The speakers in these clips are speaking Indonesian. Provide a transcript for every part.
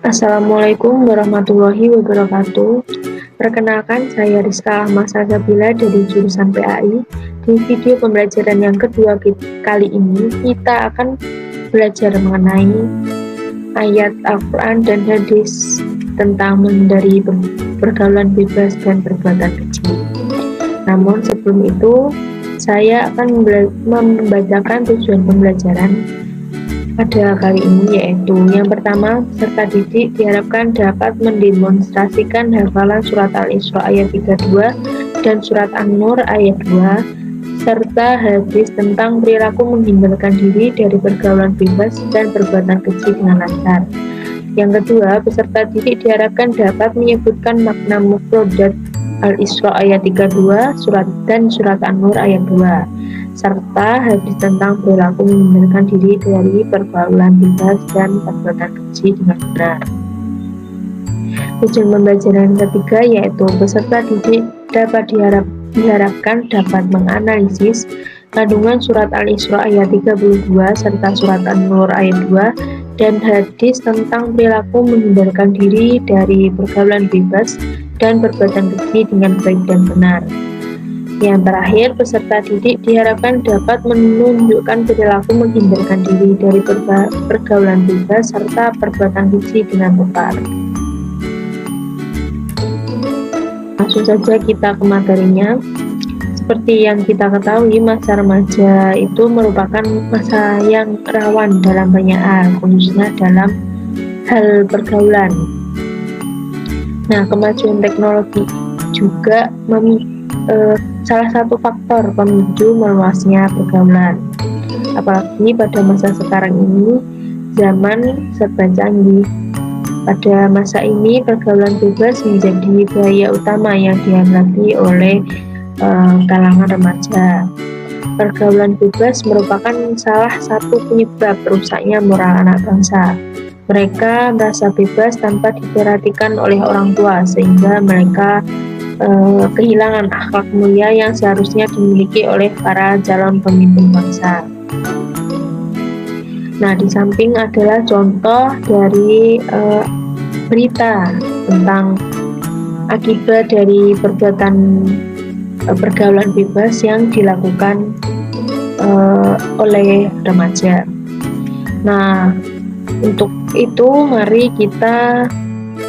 Assalamualaikum warahmatullahi wabarakatuh. Perkenalkan, saya Rizka Ahmad Salsabila dari jurusan PAI. Di video pembelajaran yang kedua kali ini, kita akan belajar mengenai ayat Al-Quran dan hadis tentang menghindari pergaulan bebas dan perbuatan keji. Namun sebelum itu, saya akan membacakan tujuan pembelajaran pada kali ini, yaitu yang pertama, peserta didik diharapkan dapat mendemonstrasikan hafalan surat Al-Isra ayat 32 dan surat An-Nur ayat 2 serta hadis tentang perilaku menghindarkan diri dari pergaulan bebas dan perbuatan keji dengan lancar. Yang kedua, peserta didik diharapkan dapat menyebutkan makna mufradat Al-Isra ayat 32 dan surat An-Nur ayat 2 serta hadis tentang perilaku menghindarkan diri dari pergaulan bebas dan perbuatan keji dengan benar. Tujuan pembelajaran ketiga yaitu peserta didik diharapkan dapat menganalisis kandungan surat Al-Isra ayat 32 serta surat An-Nur ayat 2 dan hadis tentang perilaku menghindarkan diri dari pergaulan bebas dan perbuatan keji dengan baik dan benar. Yang terakhir, peserta didik diharapkan dapat menunjukkan perilaku menghindarkan diri dari pergaulan bebas serta perbuatan keji dengan tepat. Langsung saja kita ke materinya. Seperti yang kita ketahui, masa remaja itu merupakan masa yang rawan dalam banyak hal, khususnya dalam hal pergaulan. Nah, kemajuan teknologi juga salah satu faktor pemicu meluasnya pergaulan. Apalagi pada masa sekarang ini, zaman serba canggih. Pada masa ini, pergaulan bebas menjadi bahaya utama yang dihadapi oleh kalangan remaja. Pergaulan bebas merupakan salah satu penyebab rusaknya moral anak bangsa. Mereka merasa bebas tanpa diperhatikan oleh orang tua, sehingga mereka kehilangan akhlak mulia yang seharusnya dimiliki oleh para calon pemimpin bangsa. Nah, di samping adalah contoh dari berita tentang akibat dari perbuatan pergaulan bebas yang dilakukan oleh remaja. Nah, untuk itu mari kita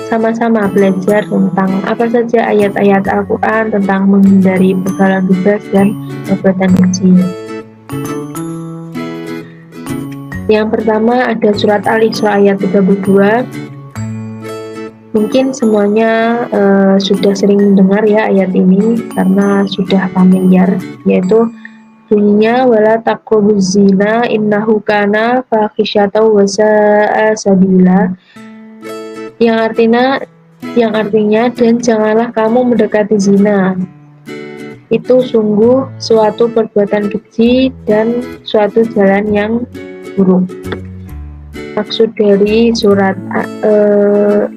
sama-sama belajar tentang apa saja ayat-ayat Al-Quran tentang menghindari pergaulan bebas dan perbuatan keji. Yang pertama ada surat Al-Isra ayat 32. Mungkin semuanya sudah sering mendengar ya ayat ini karena sudah familiar, yaitu bunyinya wala taqrabuz zina innahu kana fahisyatan wa sa'a sabila, yang artinya dan janganlah kamu mendekati zina, itu sungguh suatu perbuatan keji dan suatu jalan yang buruk. Maksud dari surat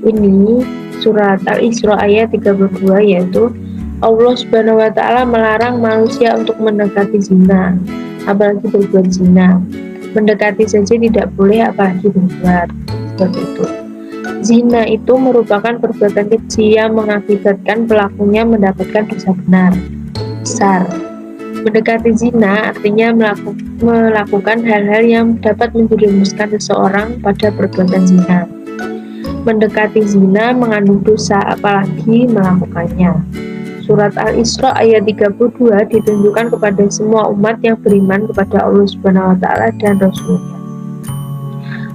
ini, surat Al-Isra ayat 32, yaitu Allah Subhanahu wa Ta'ala melarang manusia untuk mendekati zina, apalagi berbuat zina. Mendekati saja tidak boleh, apalagi berbuat seperti itu. Zina itu merupakan perbuatan keji yang mengakibatkan pelakunya mendapatkan dosa besar. Mendekati zina artinya melakukan hal-hal yang dapat menjerumuskan seseorang pada perbuatan zina. Mendekati zina mengandung dosa, apalagi melakukannya. Surat Al-Isra ayat 32 ditunjukkan kepada semua umat yang beriman kepada Allah Subhanahu wa Ta'ala dan Rasulnya.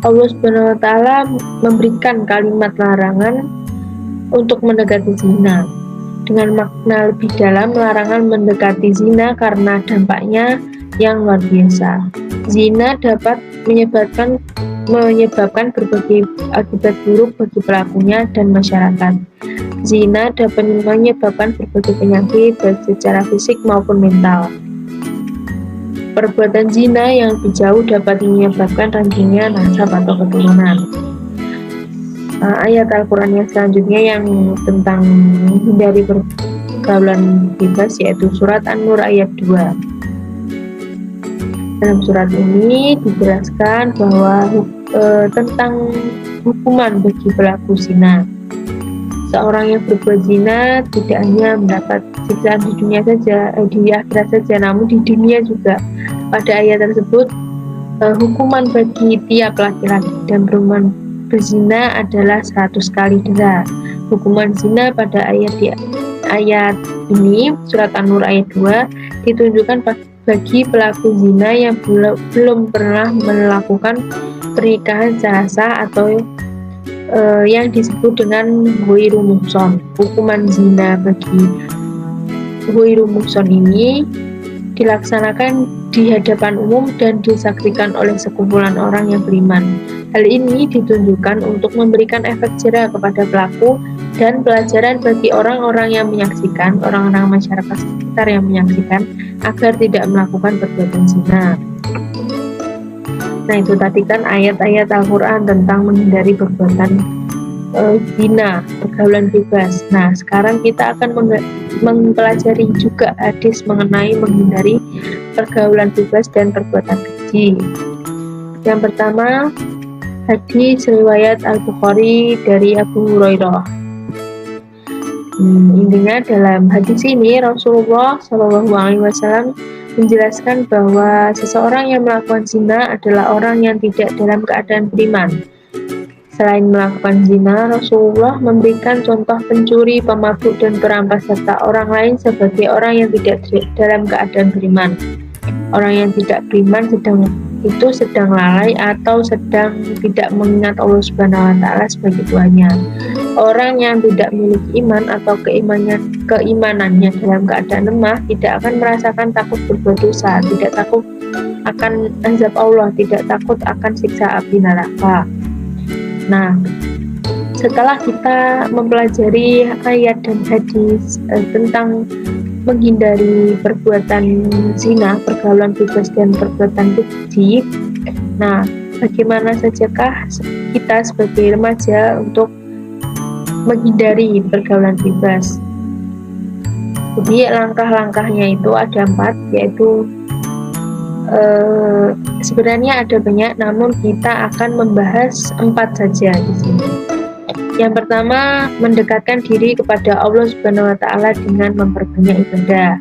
Allah Subhanahu wa Ta'ala memberikan kalimat larangan untuk mendekati zina dengan makna lebih dalam. Larangan mendekati zina karena dampaknya yang luar biasa. Zina dapat menyebabkan berbagai akibat buruk bagi pelakunya dan masyarakat. Zina dapat menyebabkan berbagai penyakit baik secara fisik maupun mental. Perbuatan zina yang lebih jauh dapat menyebabkan ranggingnya nasab atau keturunan. Ayat Al-Quran yang selanjutnya yang tentang menghindari pergaulan bebas yaitu surat An-Nur ayat 2. Dalam surat ini dijelaskan bahwa tentang hukuman bagi pelaku zina. Seorang yang berbuat zina tidak hanya mendapat siksaan di dunia saja, di akhirat saja, namun di dunia juga. Pada ayat tersebut, hukuman bagi tiap laki-laki dan perempuan berzina adalah 100 kali dera. Hukuman zina pada ayat ini, surat An-Nur ayat 2, ditunjukkan bagi pelaku zina yang belum pernah melakukan pernikahan secara sah atau yang disebut dengan ghairu muhsan. Hukuman zina bagi ghairu muhsan ini dilaksanakan di hadapan umum dan disaksikan oleh sekumpulan orang yang beriman. Hal ini ditunjukkan untuk memberikan efek jera kepada pelaku dan pelajaran bagi orang-orang yang menyaksikan, orang-orang masyarakat sekitar yang menyaksikan, agar tidak melakukan perbuatan zina. Nah, itu tadi kan ayat-ayat Al-Quran tentang menghindari perbuatan zina, pergaulan bebas. Nah, sekarang kita akan mempelajari juga hadis mengenai menghindari pergaulan bebas dan perbuatan keji. Yang pertama, hadis riwayat Al-Bukhari dari Abu Hurairah. Intinya dalam hadis ini Rasulullah SAW menjelaskan bahwa seseorang yang melakukan zina adalah orang yang tidak dalam keadaan beriman. Selain melakukan zina, Rasulullah memberikan contoh pencuri, pemabuk, dan perampas serta orang lain sebagai orang yang tidak dalam keadaan beriman. Orang yang tidak beriman sedang lalai atau sedang tidak mengingat Allah Subhanahu wa Ta'ala sebagai Tuhannya. Orang yang tidak memiliki iman atau keimanannya dalam keadaan lemah tidak akan merasakan takut berbuat dosa, tidak takut akan azab Allah, tidak takut akan siksa api neraka. Nah, setelah kita mempelajari ayat dan hadis tentang menghindari perbuatan zina, pergaulan bebas, dan perbuatan keji, nah, bagaimana sajakah kita sebagai remaja untuk menghindari pergaulan bebas? Jadi langkah-langkahnya itu ada 4, yaitu sebenarnya ada banyak, namun kita akan membahas 4 saja di sini. Yang pertama, mendekatkan diri kepada Allah Subhanahu wa Ta'ala dengan memperbanyak ibadah.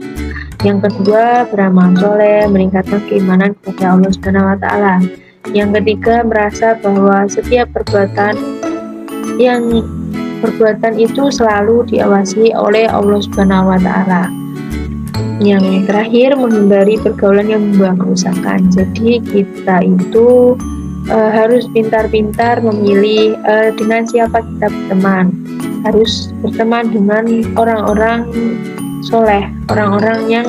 Yang kedua, beramal soleh, meningkatkan keimanan kepada Allah Subhanahu wa Ta'ala. Yang ketiga, merasa bahwa setiap perbuatan itu selalu diawasi oleh Allah Subhanahu wa Ta'ala. Yang terakhir, menghindari pergaulan yang membawa kerusakan. Jadi kita itu harus pintar-pintar memilih dengan siapa kita berteman. Harus berteman dengan orang-orang soleh, orang-orang yang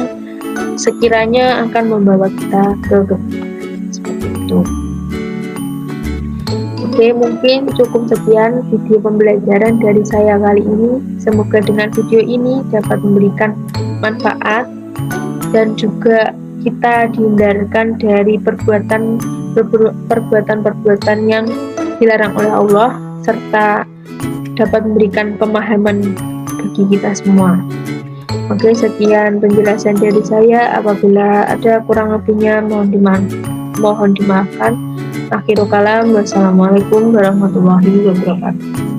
sekiranya akan membawa kita ke kebaikan. Seperti itu. Oke, mungkin cukup sekian video pembelajaran dari saya kali ini. Semoga dengan video ini dapat memberikan manfaat dan juga kita dihindarkan dari perbuatan-perbuatan yang dilarang oleh Allah, serta dapat memberikan pemahaman bagi kita semua. Oke, sekian penjelasan dari saya. Apabila ada kurang lebihnya mohon dimaafkan. Akhirul kalam, wassalamualaikum warahmatullahi wabarakatuh.